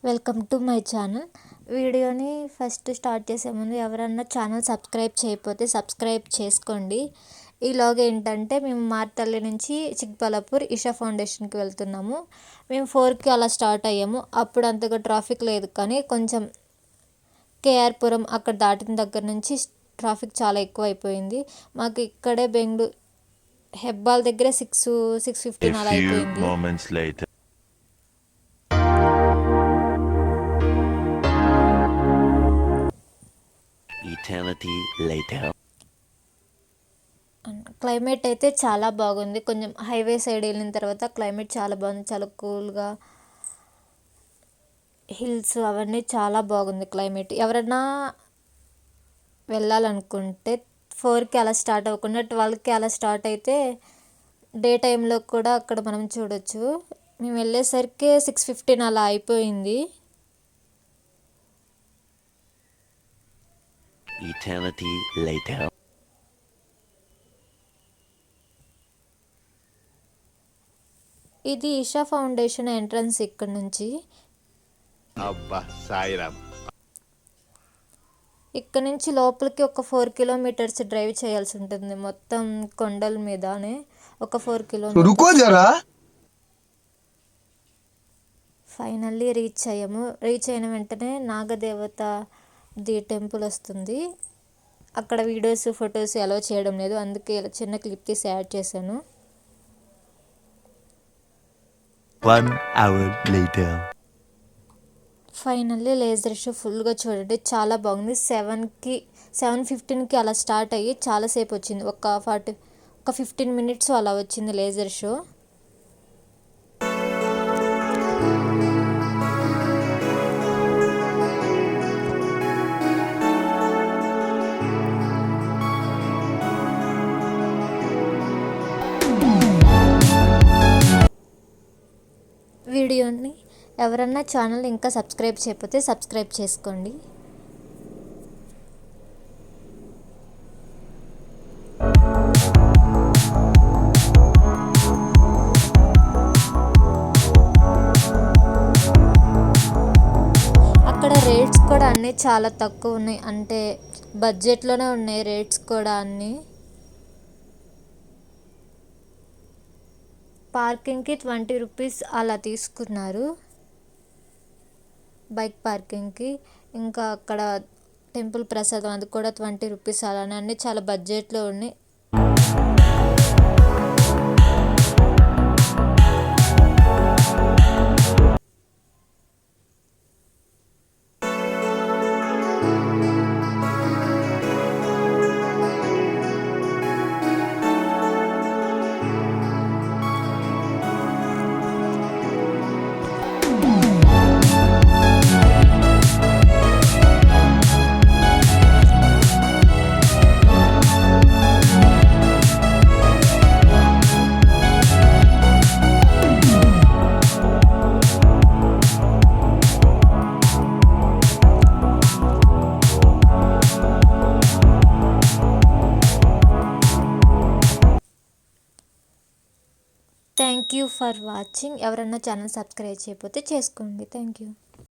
Welcome to my channel. వీడియోని first start చేసే ముందు ఎవరన్నా ఛానల్ సబ్స్క్రైబ్ చేయకపోతే సబ్స్క్రైబ్ చేసుకోండి. ఈలోగా ఏంటంటే మేము మార్తల్లి నుంచి చిక్బల్లాపూర్ ఈషా ఫౌండేషన్కి వెళ్తున్నాము. మేము 4కి అలా స్టార్ట్ అయ్యాము. అప్పుడు అంతగా ట్రాఫిక్ లేదు, కానీ కొంచెం కేఆర్పురం అక్కడ దాటిన దగ్గర నుంచి ట్రాఫిక్ చాలా ఎక్కువ అయిపోయింది. మాకు ఇక్కడే బెంగళూరు హెబ్బాల్ దగ్గర 6:15 అలా అయిపోయింది. క్లైమేట్ అయితే చాలా బాగుంది. కొంచెం హైవే సైడ్ వెళ్ళిన తర్వాత క్లైమేట్ చాలా బాగుంది. చాలా కూల్గా, హిల్స్ అవన్నీ చాలా బాగుంది క్లైమేట్. ఎవరైనా వెళ్ళాలనుకుంటే 4కి అలా స్టార్ట్ అవ్వకుండా 12కి అలా స్టార్ట్ అయితే డే టైంలో కూడా అక్కడ మనం చూడొచ్చు. మేము వెళ్ళేసరికి 6:15 అలా అయిపోయింది. ఇది ఈషా ఫౌండేషన్ ఎంట్రన్స్. ఇక్కడ నుంచి లోపలికి ఒక 4 కిలోమీటర్స్ డ్రైవ్ చేయాల్సి ఉంటుంది. మొత్తం కొండల మీదనే ఒక 4 కిలోమీటర్స్. ఫైనల్లీ రీచ్ అయ్యాము. రీచ్ అయిన వెంటనే నాగదేవత ది టెంపుల్ వస్తుంది. అక్కడ వీడియోస్ ఫొటోస్ అలౌ చేయడం లేదు, అందుకే చిన్న క్లిప్ తీసి యాడ్ చేశాను. 1 hour later. Finally laser show ఫుల్గా చూడండి, చాలా బాగుంది. 7:15కి అలా స్టార్ట్ అయ్యి చాలాసేపు వచ్చింది. ఒక 15 మినిట్స్ అలా వచ్చింది లేజర్ షో. వీడియోని ఎవరన్నా ఛానల్ ఇంకా సబ్స్క్రైబ్ చేయకపోతే సబ్స్క్రైబ్ చేసుకోండి. అక్కడ రేట్స్ కూడా అన్నీ చాలా తక్కువ ఉన్నాయి, అంటే బడ్జెట్లోనే ఉన్నాయి రేట్స్ కూడా అన్నీ. పార్కింగ్కి 20 రూపీస్ అలా తీసుకున్నారు, బైక్ పార్కింగ్కి. ఇంకా అక్కడ టెంపుల్ ప్రసాదం అది కూడా 20 రూపీస్ అలానే, అన్నీ చాలా బడ్జెట్లో ఉన్నాయి. Thank you for watching. ఎవరన్నా ఛానల్ సబ్స్క్రైబ్ చేయకపోతే చేసుకోండి. Thank you.